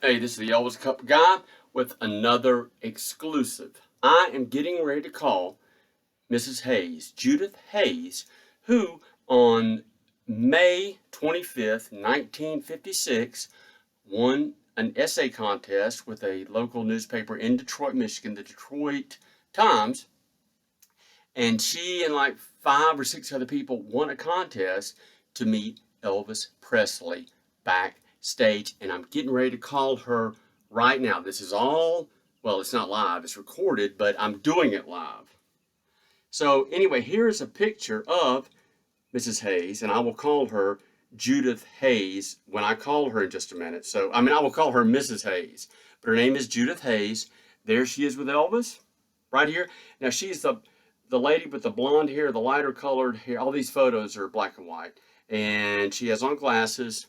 Hey, this is the Elvis Cup Guy with another exclusive. I am getting ready to call Mrs. Hayes, Judith Hayes, who on May 25th, 1956, won an essay contest with a local newspaper in Detroit, Michigan, the Detroit Times. And she and like 5 or 6 other people won a contest to meet Elvis Presley backstage. And I'm getting ready to call her right now. This is all, well, it's not live, it's recorded, but I'm doing it live. So anyway, here's a picture of Mrs. Hayes, and I will call her Judith Hayes when I call her in just a minute. I will call her Mrs. Hayes, but her name is Judith Hayes. There she is with Elvis, right here. Now she's the lady with the blonde hair, the lighter colored hair. All these photos are black and white, and she has on glasses.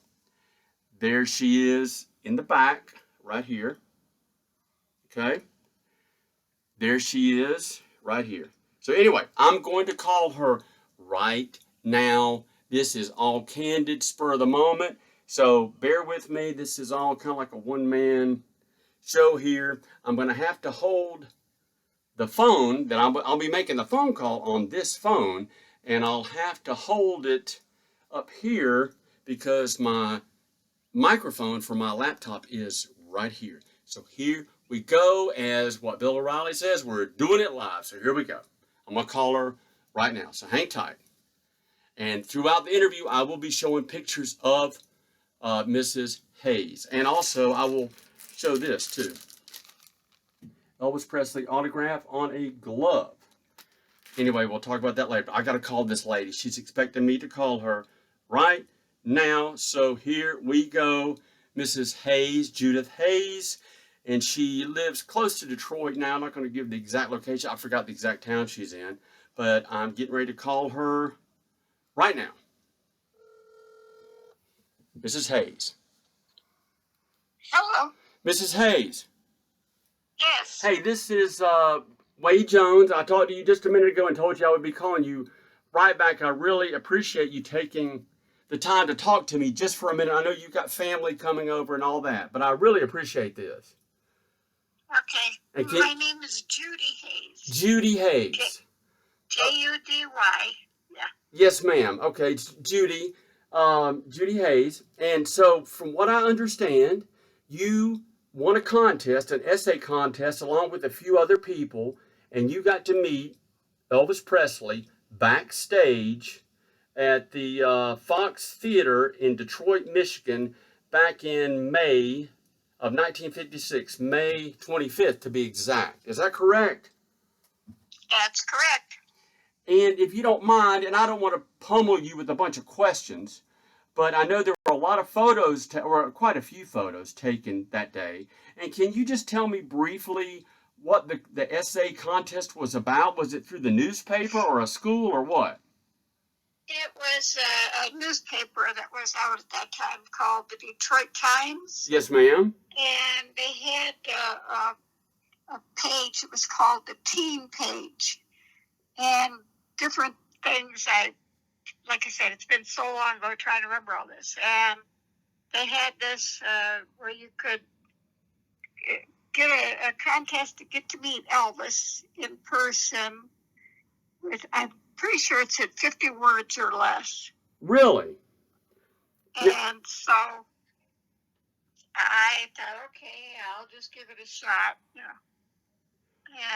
There she is in the back, right here. Okay. There she is, right here. So anyway, I'm going to call her right now. This is all candid, spur of the moment. So bear with me. This is all kind of like a one-man show here. I'm going to have to hold the phone that I'll be making the phone call on this phone, and I'll have to hold it up here because my microphone for my laptop is right here. So here we go. As what Bill O'Reilly says, we're doing it live. So here we go. I'm going to call her right now. So hang tight. And throughout the interview, I will be showing pictures of Mrs. Hayes. And also, I will show this too. Elvis Presley autograph on a glove. Anyway, we'll talk about that later. I got to call this lady. She's expecting me to call her right now. So here we go. Mrs. Hayes, Judith Hayes. And she lives close to Detroit now. I'm not going to give the exact location. I forgot the exact town she's in. But I'm getting ready to call her right now. Mrs. Hayes. Hello. Mrs. Hayes. Yes. Hey, this is Wade Jones. I talked to you just a minute ago and told you I would be calling you right back. I really appreciate you taking the time to talk to me just for a minute. I know you've got family coming over and all that, but I really appreciate this. Okay. My name is Judy Hayes. Judy Hayes. Judy. Yeah. Yes, ma'am. Okay, Judy. Judy Hayes. And so, from what I understand, you won a contest, an essay contest, along with a few other people, and you got to meet Elvis Presley backstage at the Fox Theater in Detroit, Michigan, back in May of 1956, May 25th to be exact. Is that correct? That's correct. And if you don't mind, and I don't want to pummel you with a bunch of questions, but I know there were a lot of photos, or quite a few photos taken that day. And can you just tell me briefly what the essay contest was about? Was it through the newspaper or a school or what? It was a newspaper that was out at that time called the Detroit Times. Yes, ma'am. And they had a page. It was called the Teen Page. And different things. Like I said, it's been so long ago trying to remember all this. And they had this where you could get a contest to get to meet Elvis in person. I'm pretty sure it said 50 words or less. Really? And so I thought, okay, I'll just give it a shot. You know.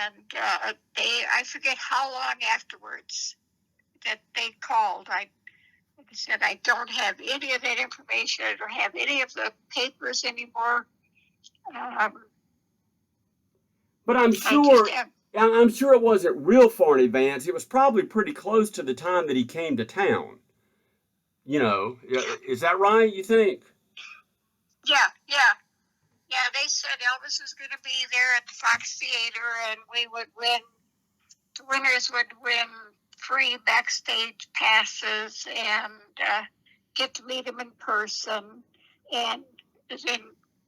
And I forget how long afterwards that they called. Like I said, I don't have any of that information. I don't have any of the papers anymore. But I'm sure it wasn't real far in advance. It was probably pretty close to the time that he came to town. You know, is that right, you think? Yeah. They said Elvis was going to be there at the Fox Theater, and we would win. The winners would win free backstage passes and get to meet him in person, and then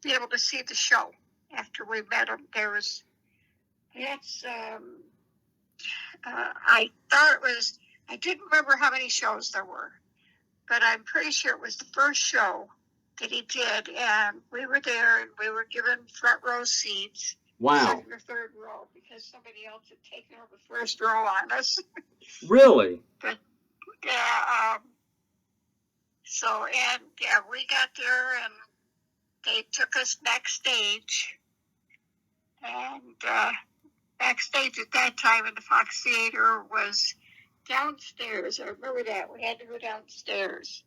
be able to see the show after we met him. I thought it was. I didn't remember how many shows there were, but I'm pretty sure it was the first show that he did, and we were there, and we were given front row seats. Wow. Second or third row, because somebody else had taken over the first row on us. Really? But yeah, so, and yeah, we got there, and they took us backstage, and backstage at that time in the Fox Theater was downstairs. I remember that. We had to go downstairs.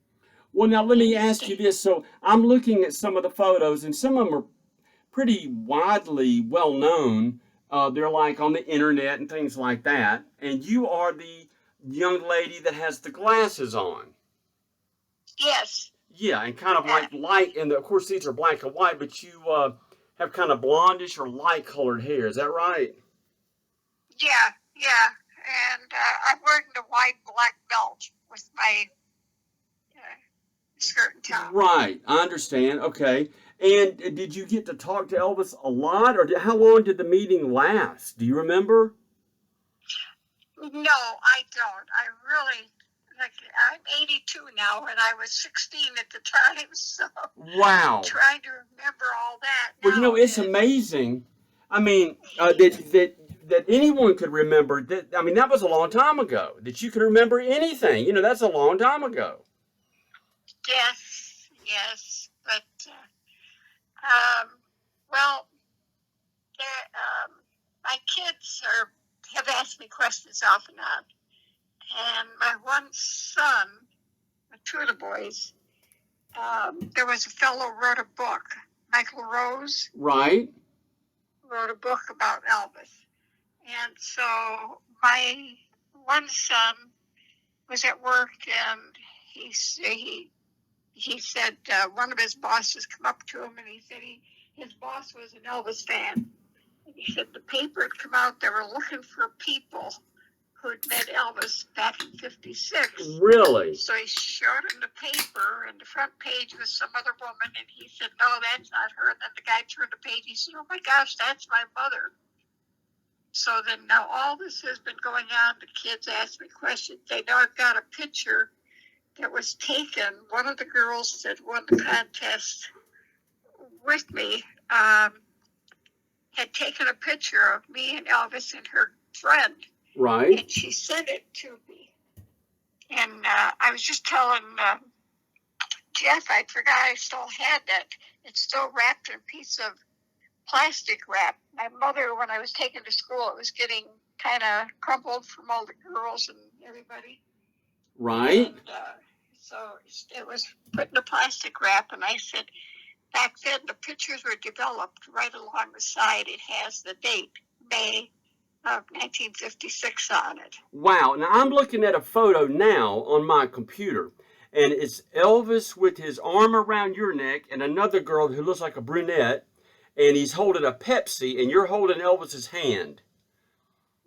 Well, now let me ask you this. So I'm looking at some of the photos, and some of them are pretty widely well known. They're like on the internet and things like that. And you are the young lady that has the glasses on. Yes. Yeah, and kind of like light, and of course these are black and white, but you have kind of blondish or light colored hair. Is that right? Yeah, yeah. And I'm wearing the white black belt with my skirt and top. Right, I understand. Okay. And did you get to talk to Elvis a lot, or how long did the meeting last? Do you remember? No, I don't. I really, I'm 82 now, and I was 16 at the time, so wow. I'm trying to remember all that. Well, you know, it's amazing. I mean, that anyone could remember that. I mean, that was a long time ago. That you could remember anything. You know, that's a long time ago. Yes, yes, but well, my kids have asked me questions off and on, and my one son, two of the boys, there was a fellow who wrote a book, Michael Rose. Right. Wrote a book about Elvis, and so my one son was at work, and he said one of his bosses come up to him, and he said his boss was an Elvis fan. And he said the paper had come out, they were looking for people who'd met Elvis back in '56. Really? So he showed him the paper, and the front page was some other woman, and he said, no, that's not her. And then the guy turned the page, he said, oh my gosh, that's my mother. So then now all this has been going on, the kids ask me questions. They know I've got a picture that was taken. One of the girls that won the contest with me had taken a picture of me and Elvis and her friend. Right. And she sent it to me. And I was just telling Jeff, I forgot I still had that. It's still wrapped in a piece of plastic wrap. My mother, when I was taken to school, it was getting kind of crumpled from all the girls and everybody. Right. And, so it was put in a plastic wrap, and I said, back then the pictures were developed right along the side. It has the date, May of 1956 on it. Wow. Now I'm looking at a photo now on my computer, and it's Elvis with his arm around your neck and another girl who looks like a brunette, and he's holding a Pepsi, and you're holding Elvis's hand.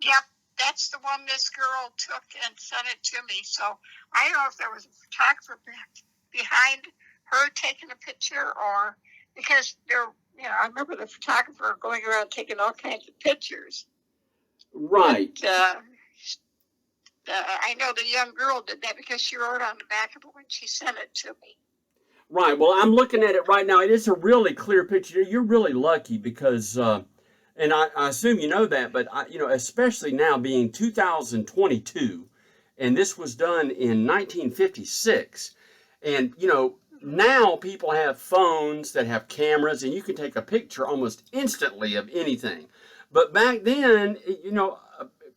Yep. That's the one this girl took and sent it to me. So I don't know if there was a photographer behind her taking a picture, or because I remember the photographer going around taking all kinds of pictures. Right. But, I know the young girl did that because she wrote on the back of it when she sent it to me. Right. Well, I'm looking at it right now. It is a really clear picture. You're really lucky because. And I assume you know that, but especially now being 2022, and this was done in 1956, and now people have phones that have cameras, and you can take a picture almost instantly of anything. But back then,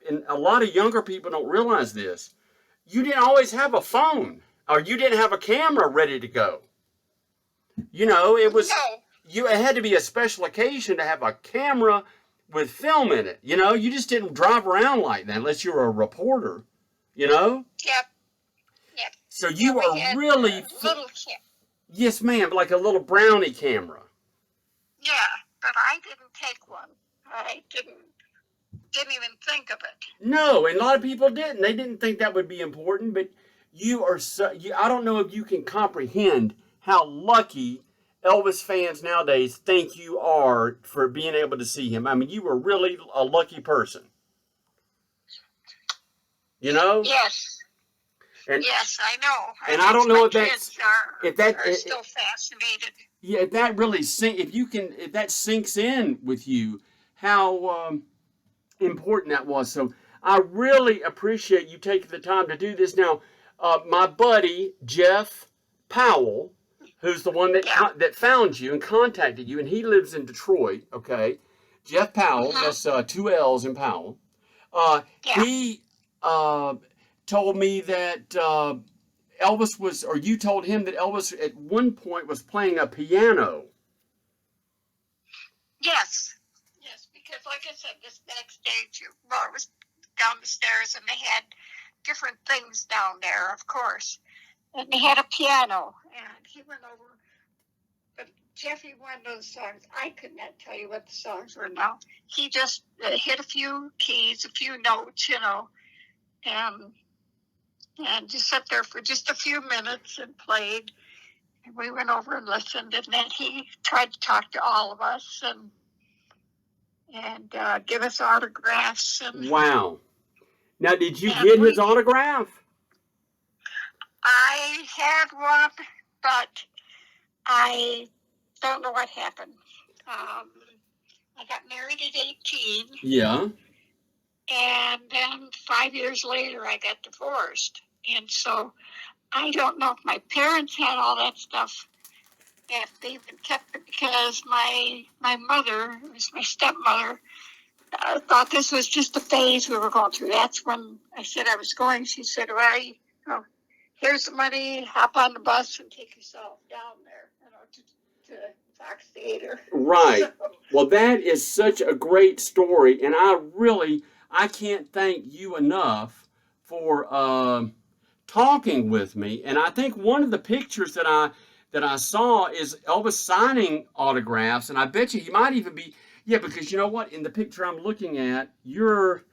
and a lot of younger people don't realize this, you didn't always have a phone, or you didn't have a camera ready to go. It was. No. It had to be a special occasion to have a camera with film in it. You just didn't drive around like that unless you were a reporter, Yep. Yep. So you are really... little kid. Yes, ma'am, like a little brownie camera. Yeah, but I didn't take one. I didn't even think of it. No, and a lot of people didn't. They didn't think that would be important, but you are I don't know if you can comprehend how lucky Elvis fans nowadays think you are for being able to see him. I mean, you were really a lucky person. Yes. And yes, I know. and I don't know My if that's kids are, if that are still fascinated. yeah, if that really if that sinks in with you, how important that was. So I really appreciate you taking the time to do this. Now, my buddy Jeff Powell, who's the one that Yeah. that found you and contacted you, and he lives in Detroit. Okay, Jeff Powell. Mhm. That's two L's in Powell. Yeah. He told me that Elvis was, or you told him that Elvis at one point was playing a piano. Yes. Yes, because like I said, this backstage, well, it was down the stairs, and they had different things down there, of course. And they had a piano, and he went over. But Jeffy, one of those songs, I could not tell you what the songs were now. He just hit a few keys, a few notes, and just sat there for just a few minutes and played. And we went over and listened, and then he tried to talk to all of us and give us autographs. And Wow. Now, did you get his autograph? I had one, but I don't know what happened. I got married at 18. Yeah. And then 5 years later, I got divorced. And so I don't know if my parents had all that stuff, if they even kept it, because my mother, who was my stepmother, thought this was just a phase we were going through. That's when I said I was going. She said, well, here's the money, hop on the bus and take yourself down there, to Fox Theater. Right. So, well, that is such a great story, and I can't thank you enough for talking with me. And I think one of the pictures that I saw is Elvis signing autographs, and I bet you he might even be, yeah, because you know what? In the picture I'm looking at, you're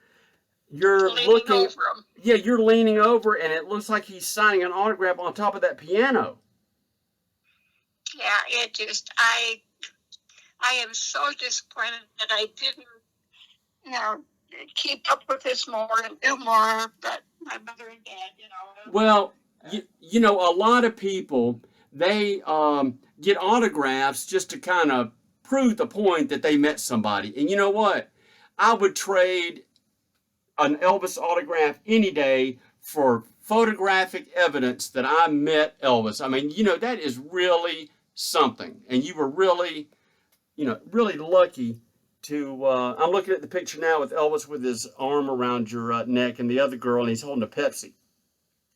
leaning looking, over him. yeah, you're leaning over, and it looks like he's signing an autograph on top of that piano. Yeah, it just, I am so disappointed that I didn't, keep up with this more and do more, but my mother and dad, Well, you know, a lot of people, they get autographs just to kind of prove the point that they met somebody. And you know what? I would trade an Elvis autograph any day for photographic evidence that I met Elvis. I mean, you know, that is really something. And you were really, really lucky to, I'm looking at the picture now with Elvis with his arm around your neck and the other girl, and he's holding a Pepsi.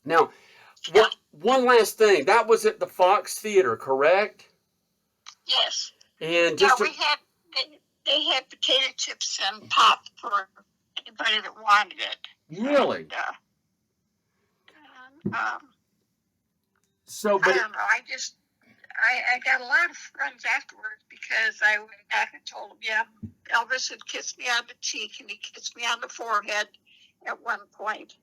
Now, one last thing. That was at the Fox Theater, correct? Yes. And Yeah, just they had potato chips and pop for anybody that wanted it. Really? And, so, I don't know. I got a lot of friends afterwards because I went back and told them, yeah, Elvis had kissed me on the cheek and he kissed me on the forehead at one point.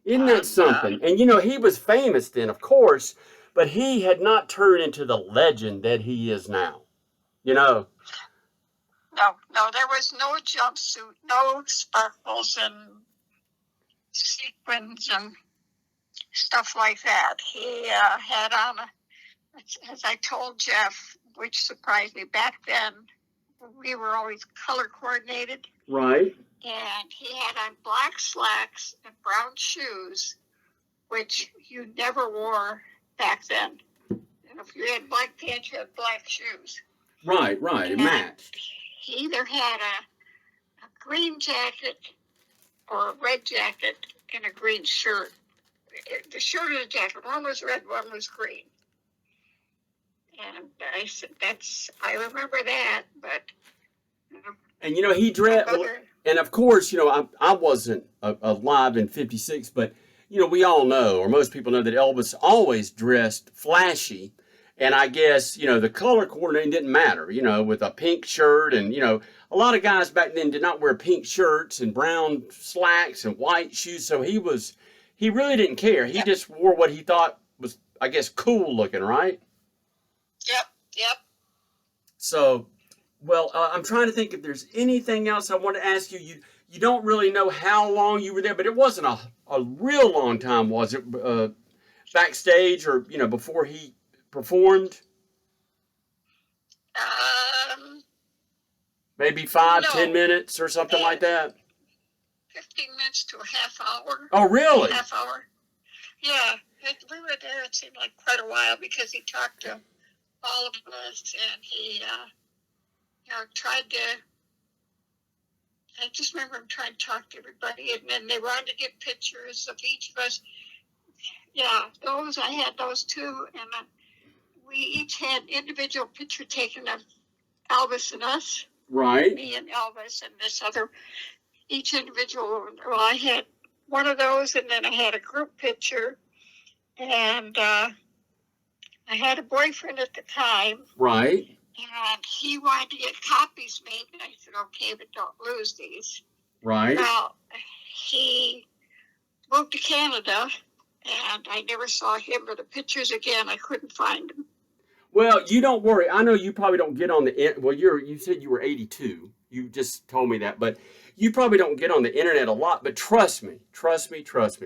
Isn't that something? And you know, he was famous then, of course, but he had not turned into the legend that he is now. You know? No, there was no jumpsuit, no sparkles and sequins and stuff like that. He had on as I told Jeff, which surprised me back then, we were always color coordinated. Right. And he had on black slacks and brown shoes, which you never wore back then. And if you had black pants, you had black shoes. Right, it matched. He either had a green jacket or a red jacket and a green shirt. The shirt and the jacket, one was red, one was green. And I said, I remember that, but. And you know, he dressed, and of course, you know, I wasn't alive in '56, but, you know, we all know, or most people know, that Elvis always dressed flashy. And I guess, you know, the color coordinating didn't matter, you know, with a pink shirt. And, you know, a lot of guys back then did not wear pink shirts and brown slacks and white shoes. So he really didn't care. He just wore what he thought was, I guess, cool looking, right? Yep. So, well, I'm trying to think if there's anything else I want to ask you. you don't really know how long you were there, but it wasn't a real long time, was it? Backstage or, before he performed? Um, Maybe 5, 10 minutes no, or something like that? 15 minutes to a half hour. Oh, really? Half hour. Yeah, we were there, it seemed like quite a while because he talked to all of us and he, tried to, I just remember him trying to talk to everybody and then they wanted to get pictures of each of us. Yeah, I had those too, and we each had individual picture taken of Elvis and us. Right. Me and Elvis and this other, each individual. Well, I had one of those, and then I had a group picture, and I had a boyfriend at the time. Right. And he wanted to get copies made, and I said, okay, but don't lose these. Right. Well, he moved to Canada, and I never saw him or the pictures again. I couldn't find him. Well, you don't worry. I know you probably don't get on the well. You said you were 82. You just told me that, but you probably don't get on the internet a lot. But trust me.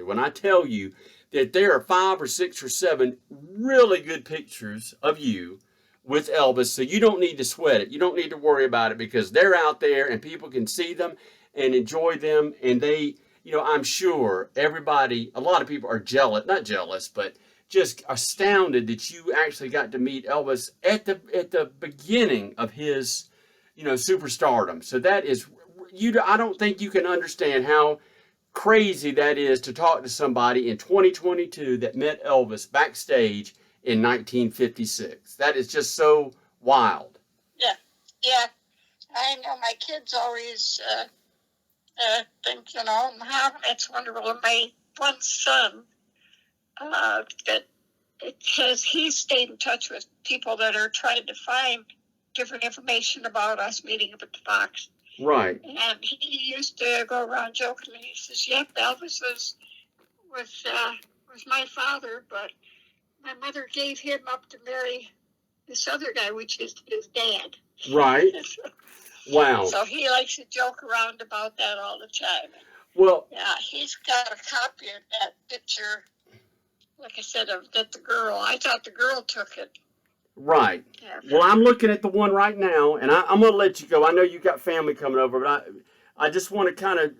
When I tell you that there are 5 or 6 or 7 really good pictures of you with Elvis, so you don't need to sweat it. You don't need to worry about it because they're out there and people can see them and enjoy them. And they, I'm sure everybody, a lot of people are jealous, not jealous, but just astounded that you actually got to meet Elvis at the beginning of his, superstardom. So that is, I don't think you can understand how crazy that is to talk to somebody in 2022 that met Elvis backstage in 1956. That is just so wild. Yeah. I know my kids always think, Mom, it's wonderful. And my one son, that he stayed in touch with people that are trying to find different information about us meeting up at the Fox. Right. And he used to go around joking. He says, "Yep, Elvis was my father, but my mother gave him up to marry this other guy, which is his dad." Right. Wow. So he likes to joke around about that all the time. Well, yeah, he's got a copy of that picture. Like I said, of that the girl. I thought the girl took it. Right. Yeah. Well, I'm looking at the one right now, and I'm going to let you go. I know you got family coming over, but I just want to kind of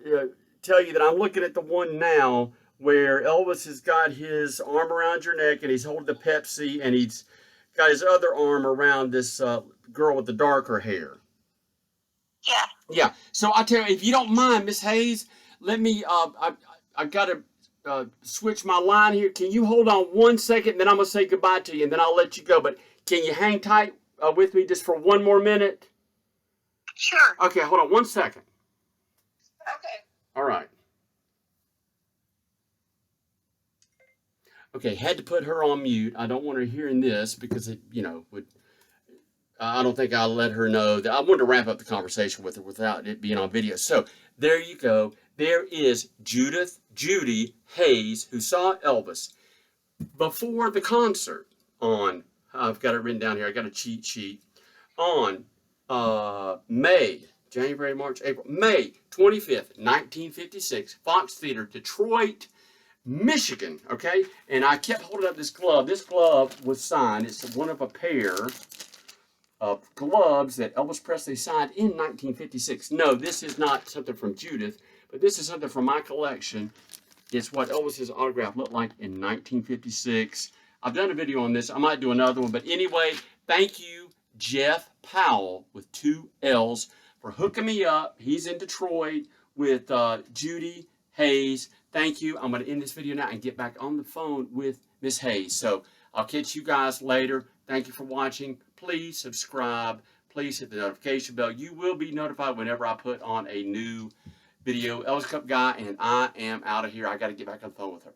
tell you that I'm looking at the one now where Elvis has got his arm around your neck, and he's holding the Pepsi, and he's got his other arm around this girl with the darker hair. Yeah. Yeah. So I tell you, if you don't mind, Miss Hayes, let me. I got to switch my line here. Can you hold on 1 second? Then I'm gonna say goodbye to you, and then I'll let you go. But can you hang tight with me just for 1 more minute? Sure. Okay. Hold on 1 second. Okay. All right. Okay. Had to put her on mute. I don't want her hearing this because it, would. I don't think I'll let her know that I wanted to wrap up the conversation with her without it being on video. So there you go. There is Judy Hayes, who saw Elvis before the concert on, I've got it written down here, I got a cheat sheet, on May 25th, 1956, Fox Theater, Detroit, Michigan, okay? And I kept holding up this glove. This glove was signed. It's one of a pair of gloves that Elvis Presley signed in 1956. No, this is not something from Judith, but this is something from my collection. It's what Elvis's autograph looked like in 1956. I've done a video on this. I might do another one. But anyway, thank you, Jeff Powell with 2 L's, for hooking me up. He's in Detroit with Judy Hayes. Thank you. I'm going to end this video now and get back on the phone with Miss Hayes. So I'll catch you guys later. Thank you for watching. Please subscribe. Please hit the notification bell. You will be notified whenever I put on a new video. Elvis Cup Guy, and I am out of here. I got to get back on the phone with her.